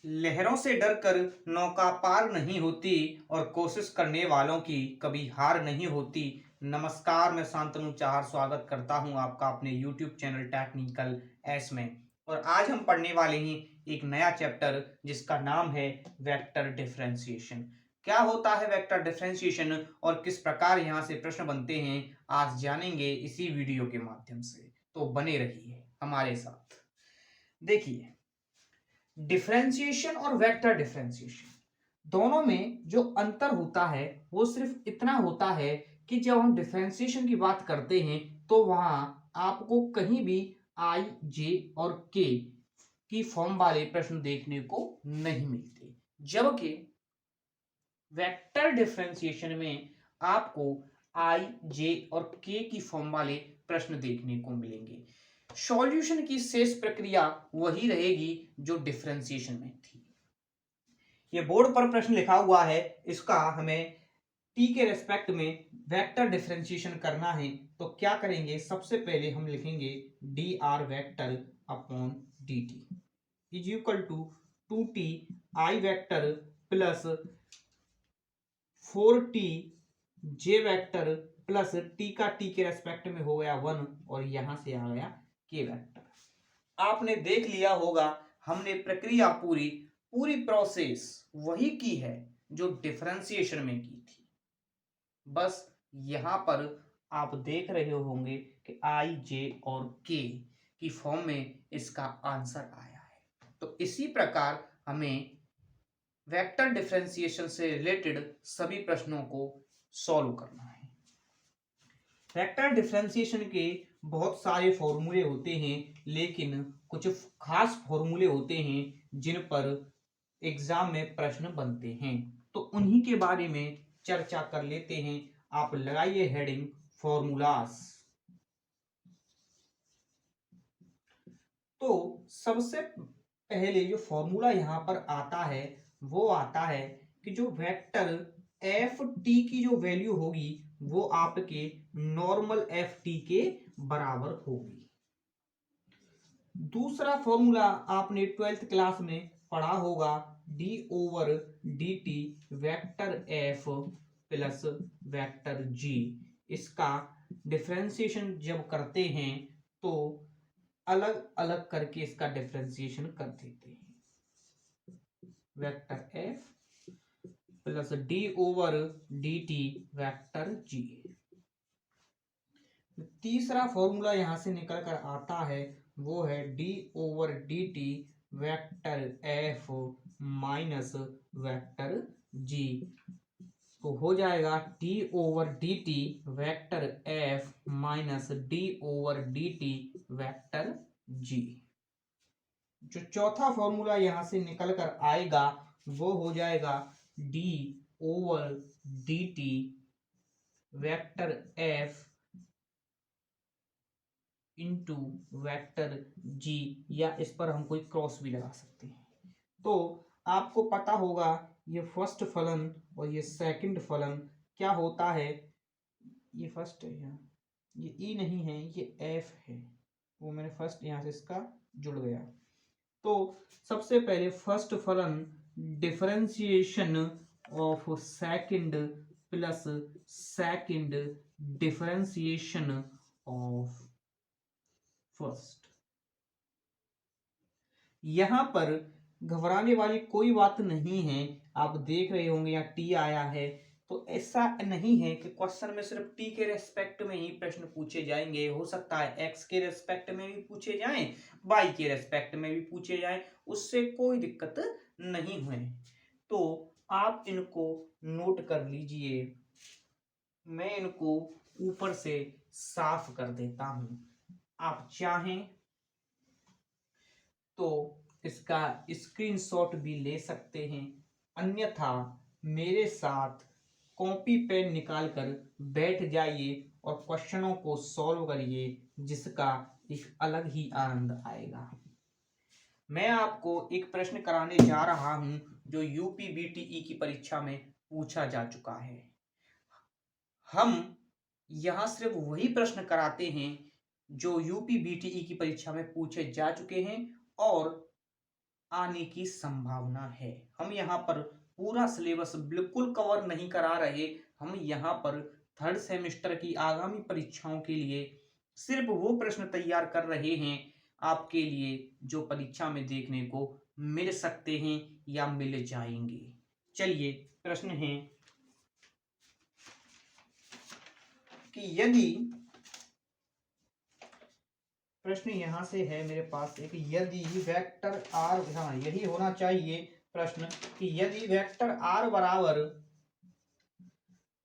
लहरों से डरकर नौका पार नहीं होती और कोशिश करने वालों की कभी हार नहीं होती। नमस्कार, मैं शांतनु चाहर स्वागत करता हूं आपका अपने YouTube चैनल टेक्निकल एस में। और आज हम पढ़ने वाले हैं एक नया चैप्टर जिसका नाम है वेक्टर डिफरेंशिएशन। क्या होता है वेक्टर डिफरेंशिएशन और किस प्रकार यहाँ से प्रश्न बनते हैं, आज जानेंगे इसी वीडियो के माध्यम से। तो बने रहिए हमारे साथ। देखिए, डिफरेंशिएशन और वेक्टर डिफरेंशिएशन दोनों में जो अंतर होता है वो सिर्फ इतना होता है कि जब हम डिफरेंशिएशन की बात करते हैं तो वहां आपको कहीं भी आई, जे और के की फॉर्म वाले प्रश्न देखने को नहीं मिलते, जबकि वेक्टर डिफरेंशिएशन में आपको आई, जे और के की फॉर्म वाले प्रश्न देखने को मिलेंगे। सॉल्यूशन की शेष प्रक्रिया वही रहेगी जो डिफरेंशिएशन में थी। ये बोर्ड पर प्रश्न लिखा हुआ है, इसका हमें टी के रेस्पेक्ट में वेक्टर डिफरेंशिएशन करना है। तो क्या करेंगे, सबसे पहले हम लिखेंगे D are vector upon D T is equal to 2t I vector plus 4t J vector plus T का टी के रेस्पेक्ट में हो गया 1 और यहां से आ गया के वेक्टर। आपने देख लिया होगा, हमने प्रक्रिया पूरी पूरी प्रोसेस वही की है जो डिफरेंशिएशन में की थी। बस यहां पर आप देख रहे होंगे कि आई, जे और के की फॉर्म में इसका आंसर आया है। तो इसी प्रकार हमें वेक्टर डिफरेंशिएशन से रिलेटेड सभी प्रश्नों को सॉल्व करना है। वेक्टर डिफरेंशिएशन के बहुत सारे फॉर्मूले होते हैं, लेकिन कुछ खास फॉर्मूले होते हैं जिन पर एग्जाम में प्रश्न बनते हैं। तो उन्हीं के बारे में चर्चा कर लेते हैं। आप लगाइए हेडिंग फॉर्मूलास। तो सबसे पहले जो फॉर्मूला यहां पर आता है वो आता है कि जो वेक्टर एफ टी की जो वैल्यू होगी वो आपके नॉर्मल एफ टी के बराबर होगी। दूसरा फॉर्मूला आपने 12th क्लास में पढ़ा होगा, D over D t vector F plus vector जी। इसका डिफरेंशिएशन जब करते हैं तो अलग अलग करके इसका डिफरेंशिएशन कर देते हैं। Vector F plus d over D t vector जी। तीसरा फॉर्मूला यहां से निकल कर आता है वो है D over D t vector F minus vector जी। तो हो जाएगा D over D t vector F minus d over D t vector जी। जो चौथा फॉर्मूला यहां से निकल कर आएगा वो हो जाएगा D over D t vector F into vector जी, या इस पर हम कोई क्रॉस भी लगा सकते हैं। तो आपको पता होगा ये फर्स्ट फलन और ये सेकंड फलन क्या होता है। ये फर्स्ट है, यहाँ ये ई नहीं है, ये एफ है। वो मैंने फर्स्ट यहाँ से इसका जुड़ गया। तो सबसे पहले फर्स्ट फलन differentiation of second plus second differentiation of first. यहां पर घबराने वाली कोई बात नहीं है। आप देख रहे होंगे यहाँ टी आया है, तो ऐसा नहीं है कि क्वेश्चन में सिर्फ टी के रेस्पेक्ट में ही प्रश्न पूछे जाएंगे। हो सकता है एक्स के रेस्पेक्ट में भी पूछे जाएं, वाई के रेस्पेक्ट में भी पूछे जाएं, उससे कोई दिक्कत नहीं हुए। तो आप इनको नोट कर लीजिए, मैं इनको ऊपर से साफ कर देता हूं। आप चाहें तो इसका स्क्रीनशॉट भी ले सकते हैं, अन्यथा मेरे साथ कॉपी पेन निकाल कर बैठ जाइए और क्वेश्चनों को सॉल्व करिए, जिसका एक अलग ही आनंद आएगा। मैं आपको एक प्रश्न कराने जा रहा हूं जो यूपी बीटीई की परीक्षा में पूछा जा चुका है। हम यहां सिर्फ वही प्रश्न कराते हैं जो यूपी बीटीई की परीक्षा में पूछे जा चुके हैं, और आने की संभावना है। हम यहाँ पर पूरा सिलेबस बिल्कुल कवर नहीं करा रहे, हम यहाँ पर थर्ड सेमेस्टर की आगामी परीक्षाओं के लिए सिर्फ वो प्रश्न तैयार कर रहे हैं आपके लिए जो परीक्षा में देखने को मिल सकते हैं या मिल जाएंगे। चलिए प्रश्न है कि यदि प्रश्न यहां से है मेरे पास एक, यदि वेक्टर आर, हाँ यही होना चाहिए प्रश्न, कि यदि वेक्टर आर बराबर,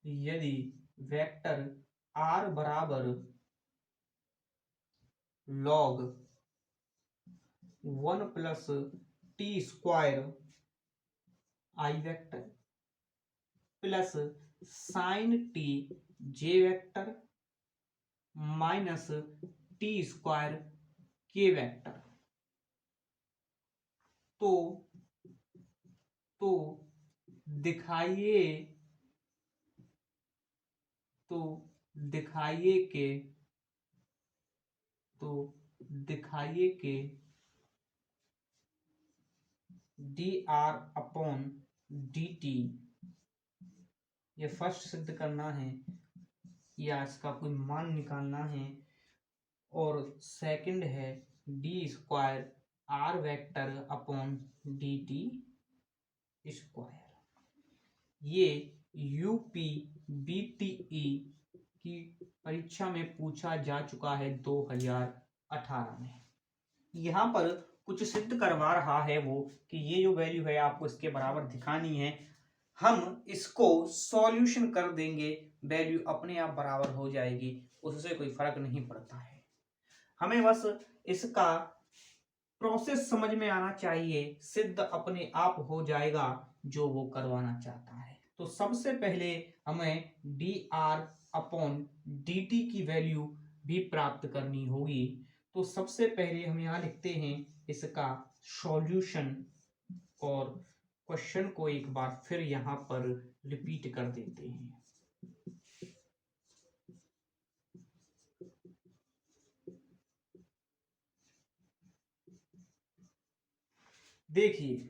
यदि वेक्टर आर बराबर log 1 plus t square i vector plus sine t j vector minus T square के वेक्टर, तो दिखाइए, तो दिखाइए के D R upon D T, ये फर्स्ट सिद्ध करना है या इसका कोई मान निकालना है, और सेकंड है D square are vector upon D T square. ये यूपी बीटीई की परीक्षा में पूछा जा चुका है 2018 में। यहाँ पर कुछ सिद्ध करवा रहा है वो कि ये जो वैल्यू है आपको इसके बराबर दिखानी है, हम इसको सॉल्यूशन कर देंगे, वैल्यू अपने आप बराबर हो जाएगी, उससे कोई फर्क नहीं पड़ता है। हमें बस इसका प्रोसेस समझ में आना चाहिए, सिद्ध अपने आप हो जाएगा जो वो करवाना चाहता है। तो सबसे पहले हमें D R upon D T की वैल्यू भी प्राप्त करनी होगी। तो सबसे पहले हम यहाँ लिखते हैं इसका सॉल्यूशन, और क्वेश्चन को एक बार फिर यहाँ पर रिपीट कर देते हैं। देखिए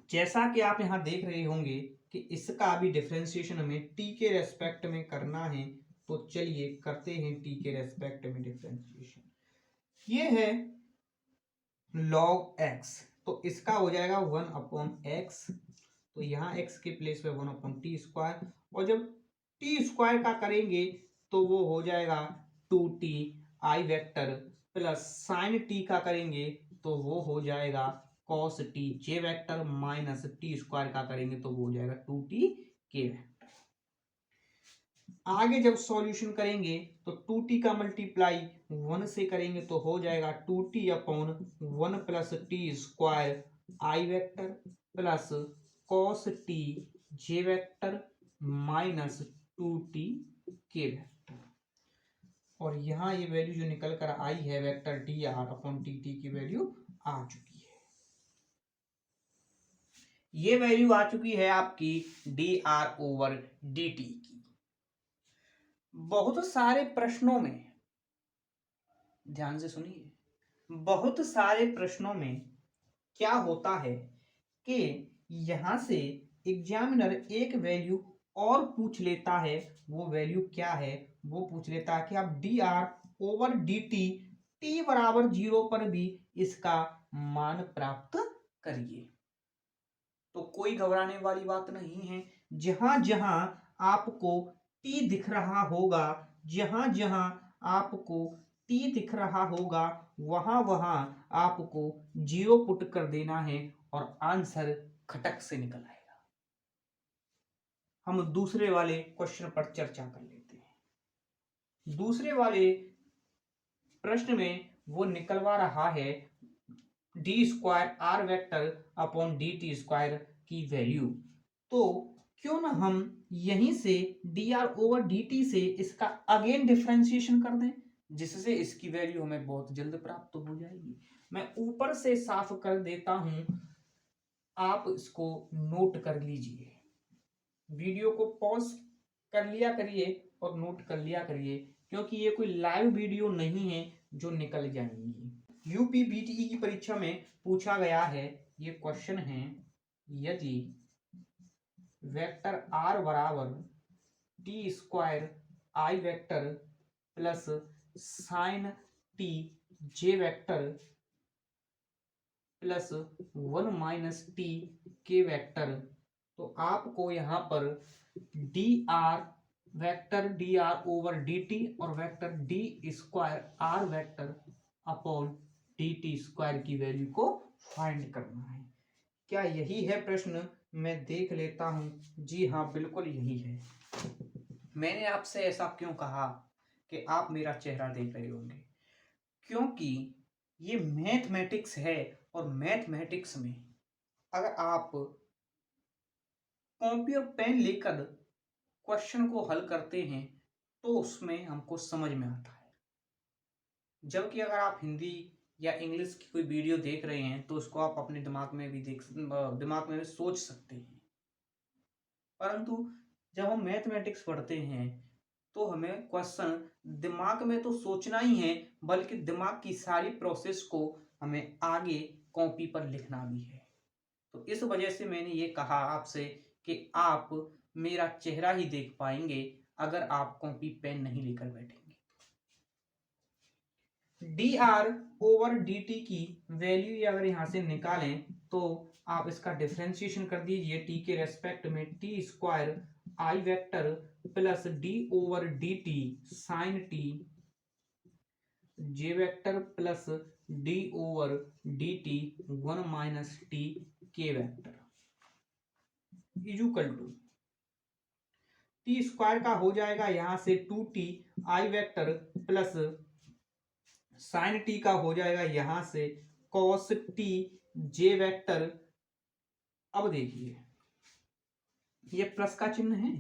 जैसा कि आप यहाँ देख रहे होंगे कि इसका भी डिफरेंशिएशन हमें टी के रेस्पेक्ट में करना है, तो चलिए करते हैं टी के रेस्पेक्ट में डिफरेंशिएशन। ये है log x, तो इसका हो जाएगा 1 अपॉन एक्स, तो यहाँ x के प्लेस पे 1 अपॉन टी स्क्वायर, और जब टी स्क्वायर का करेंगे तो वो हो जाएगा 2t आई वेक्टर प्लस साइन टी का करेंगे तो वो हो जाएगा cos t j vector minus T square का करेंगे तो वो हो जाएगा 2t के वेक्टर। आगे जब सॉल्यूशन करेंगे तो 2t का मल्टीप्लाई 1 से करेंगे तो हो जाएगा 2t upon 1 plus t square i vector plus cos t j vector minus 2t k vector, और यहाँ ये वैल्यू जो निकल कर आई है vector d are upon T T की वैल्यू आ चुकी है। ये वैल्यू आ चुकी है आपकी D R over D T की। बहुत सारे प्रश्नों में, ध्यान से सुनिए, बहुत सारे प्रश्नों में क्या होता है कि यहां से एग्जामिनर एक वैल्यू और पूछ लेता है। वो वैल्यू क्या है? वो पूछ लेता है कि आप D R over D T T बराबर 0 पर भी इसका मान प्राप्त करिए। तो कोई घबराने वाली बात नहीं है। जहां जहां आपको टी दिख रहा होगा, जहां जहां आपको टी दिख रहा होगा, वहां वहां आपको 0 पुट कर देना है और आंसर खटक से निकल आएगा। हम दूसरे वाले क्वेश्चन पर चर्चा कर लेते हैं। दूसरे वाले प्रश्न में वो निकलवा रहा है D square are vector upon D T square की वैल्यू। तो क्यों ना हम यहीं से D are over D T से इसका अगेन डिफरेंशिएशन कर दें, जिससे इसकी वैल्यू हमें बहुत जल्द प्राप्त हो जाएगी। मैं ऊपर से साफ कर देता हूं, आप इसको नोट कर लीजिए। वीडियो को पॉज कर लिया करिए और नोट कर लिया करिए, क्योंकि ये कोई लाइव वीडियो नहीं है जो निकल जाएंगी। यूपी बीटीई की परीक्षा में पूछा गया है, ये क्वेश्चन है, यदि वेक्टर आर बराबर t square i vector plus sine t j vector plus 1 minus t k vector, तो आपको यहाँ पर d are vector d are over D t और vector d square are vector upon D T square की value को find करना है। क्या यही है प्रश्न? मैं देख लेता हूं। जी हाँ, बिल्कुल यही है। मैंने आपसे ऐसा क्यों कहा कि आप मेरा चेहरा देख रहे होंगे? क्योंकि ये मैथमेटिक्स है और मैथमेटिक्स में अगर आप कॉपी और पेन लेकर क्वेश्चन को हल करते हैं तो उसमें हमको समझ में आता है। जबकि अगर आप हिंदी या इंग्लिश की कोई वीडियो देख रहे हैं तो उसको आप अपने दिमाग में भी सोच सकते हैं, परंतु जब हम मैथमेटिक्स पढ़ते हैं तो हमें क्वेश्चन दिमाग में तो सोचना ही है, बल्कि दिमाग की सारी प्रोसेस को हमें आगे कॉपी पर लिखना भी है। तो इस वजह से मैंने ये कहा आपसे कि आप मेरा चेहरा ही देख पाएंगे अगर आप कॉपी पेन नहीं लेकर बैठेंगे। D R over D T की वैल्यू अगर यहां से निकालें तो आप इसका डिफरेंशिएशन कर दीजिए टी के रेस्पेक्ट में t square i vector plus d over D t sine t j vector plus d over D t 1 minus t k vector equal to t square का हो जाएगा यहां से 2t आई वेक्टर प्लस साइन टी का हो जाएगा यहां से cos टी जे वेक्टर। अब देखिए ये प्लस का चिन्ह है,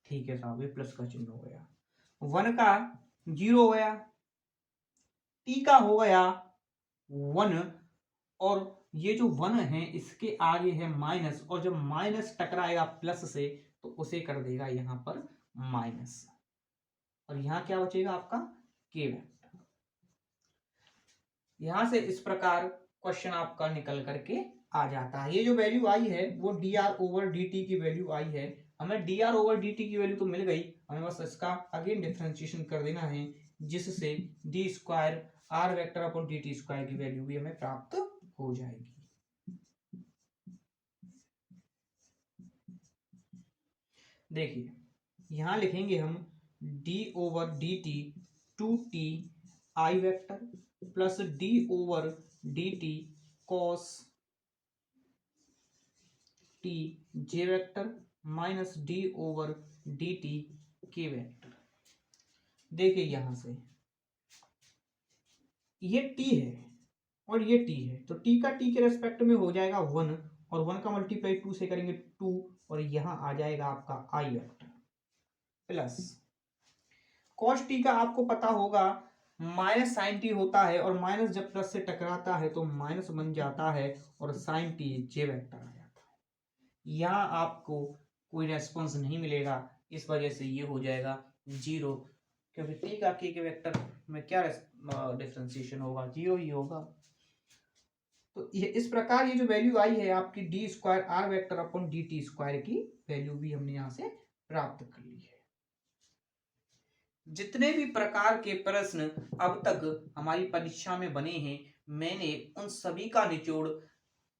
ठीक है साहब, ये प्लस का चिन्ह हो गया, 1 का 0 हो गया, टी का हो गया 1 और ये जो 1 है इसके आगे है माइनस, और जब माइनस टकराएगा प्लस से तो उसे कर देगा यहां पर माइनस, और यहां क्या बचेगा आपका के वेक्टर। यहां से इस प्रकार क्वेश्चन आपका निकल करके आ जाता है। ये जो वैल्यू आई है वो D R over D T की वैल्यू आई है। हमें D R over D T की वैल्यू तो मिल गई, हमें बस इसका अगेन डिफरेंशिएशन कर देना है, जिससे d square are vector upon D T square की वैल्यू भी हमें प्राप्त हो जाएगी। देखिए यहां लिखेंगे हम d over D t 2t आई vector plus d over D t cos t j vector minus d over D t k vector. देखिए यहां से ये t है और ये t है, तो t का t के रेस्पेक्ट में हो जाएगा 1 और 1 का मल्टीप्लाई 2 से करेंगे 2 और यहां आ जाएगा आपका आई वेक्टर प्लस cos t का आपको पता होगा माइनस साइन टी होता है और माइनस जब प्लस से टकराता है तो माइनस बन जाता है और साइन टी जे वेक्टर आ जाता है। यहाँ आपको कोई रेस्पॉन्स नहीं मिलेगा, इस वजह से ये हो जाएगा 0, क्योंकि टी का के वेक्टर में क्या डिफरेंशिएशन होगा, 0 ही होगा। तो ये इस प्रकार ये जो वैल्यू आई है आपकी D square are vector upon D T square की वैल्यू भी हमने यहाँ से प्राप्त कर ली है। जितने भी प्रकार के प्रश्न अब तक हमारी परीक्षा में बने हैं, मैंने उन सभी का निचोड़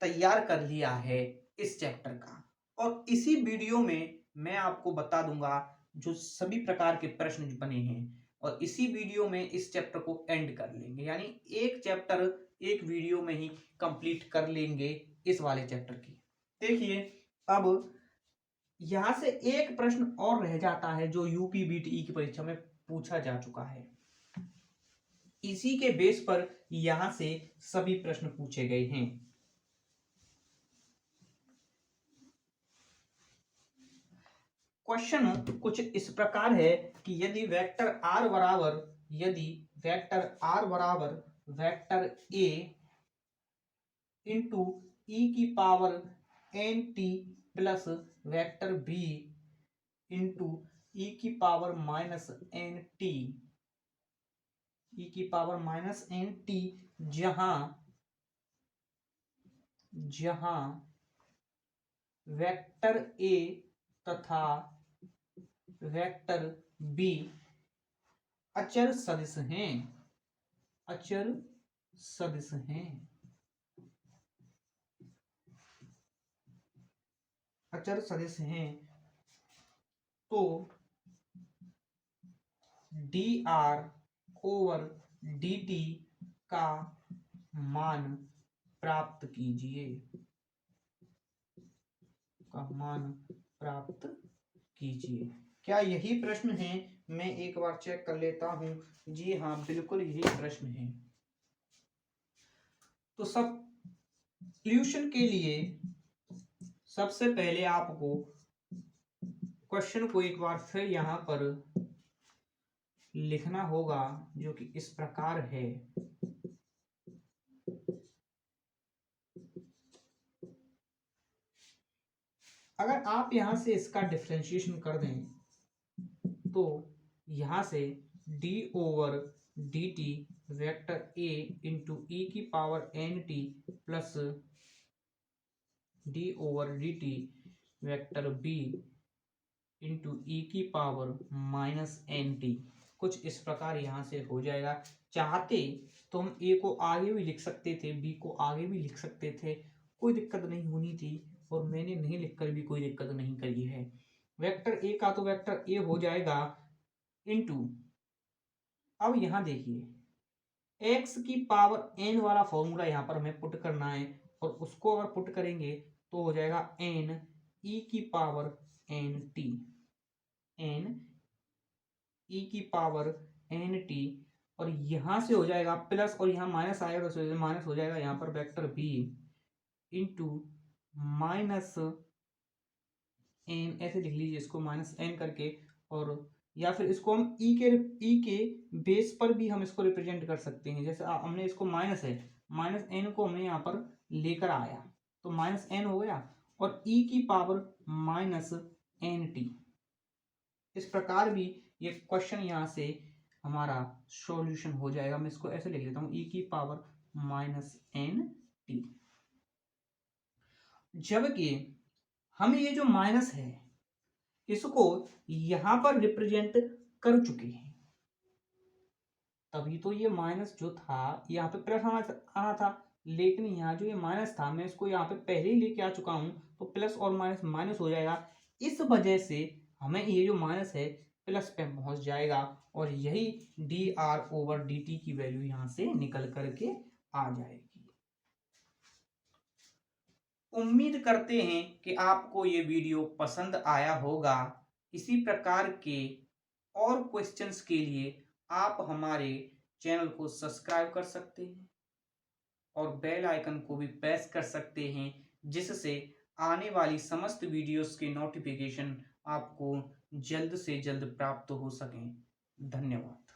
तैयार कर लिया है इस चैप्टर का, और इसी वीडियो में मैं आपको बता दूंगा जो सभी प्रकार के प्रश्न बने हैं, और इसी वीडियो में इस चैप्टर को एंड कर लेंगे, यानी एक चैप्टर एक वीडियो में ही कंप्लीट कर लेंगे इस वाले चैप्टर की। देखिए अब यहां से एक प्रश्न और रह जाता है जो यूपी बीटीई की परीक्षा में पूछा जा चुका है, इसी के बेस पर यहां से सभी प्रश्न पूछे गए हैं। क्वेश्चन कुछ इस प्रकार है कि यदि वेक्टर r बराबर वेक्टर a इंटू ई की power n t plus vector b into e की पावर माइनस एन टी जहां जहां वेक्टर ए तथा वेक्टर बी अचर सदिश हैं, अचर सदिश हैं, अचर सदिश हैं, तो D R over D T का मान प्राप्त कीजिए, का मान प्राप्त कीजिए। क्या यही प्रश्न है? मैं एक बार चेक कर लेता हूं। जी हाँ, बिल्कुल यही प्रश्न है। तो सब सॉल्यूशन के लिए सबसे पहले आपको क्वेश्चन को एक बार फिर यहां पर लिखना होगा, जो कि इस प्रकार है। अगर आप यहां से इसका डिफरेंशिएशन कर दें तो यहां से d over D t vector a into e की power n t plus d over D t vector b into e की पावर माइनस एन टी, कुछ इस प्रकार यहां से हो जाएगा। चाहते तो हम a को आगे भी लिख सकते थे, b को आगे भी लिख सकते थे, कोई दिक्कत नहीं होनी थी, और मैंने नहीं लिखकर भी कोई दिक्कत नहीं करी है। वेक्टर a का तो वेक्टर a हो जाएगा इंटू, अब यहां देखिए x की पावर n वाला फॉर्मूला यहां पर हमें पुट करना है, और उसको अगर पुट करेंगे तो हो जाएगा n e की power n t, n e की पावर n t, और यहां से हो जाएगा प्लस, और यहां माइनस आएगा तो माइनस हो जाएगा यहां पर vector b into minus n, ऐसे लिख लीजिए इसको माइनस n करके, और या फिर इसको हम e के बेस पर भी हम इसको रिप्रेजेंट कर सकते हैं। जैसे हमने इसको माइनस है, माइनस n को हमने यहाँ पर लेकर आया तो माइनस n हो गया, और e की पावर माइनस एन टी। इस प्रकार भी ये क्वेश्चन यहाँ से हमारा सॉल्यूशन हो जाएगा। मैं इसको ऐसे लिख लेता हूँ, e की पावर माइनस एन टी। जबकि हम ये जो माइनस है इसको यहां पर रिप्रेजेंट कर चुके हैं, तभी तो ये माइनस जो था यहाँ पे प्लस आना था, लेकिन यहाँ जो ये माइनस था मैं इसको यहाँ पे पहले ही लेके आ चुका हूं, तो प्लस और माइनस माइनस हो जाएगा। इस वजह से हमें ये जो माइनस है प्लस पे पहुंच जाएगा, और यही D R over D T की वैल्यू यहाँ से निकल करके आ जाएगी। उम्मीद करते हैं कि आपको ये वीडियो पसंद आया होगा। इसी प्रकार के और क्वेश्चंस के लिए आप हमारे चैनल को सब्सक्राइब कर सकते हैं और बेल आइकन को भी प्रेस कर सकते हैं, जिससे आने वाली समस्त वीडियोस के नोटिफिकेशन आपको जल्द से जल्द प्राप्त हो सकें। धन्यवाद।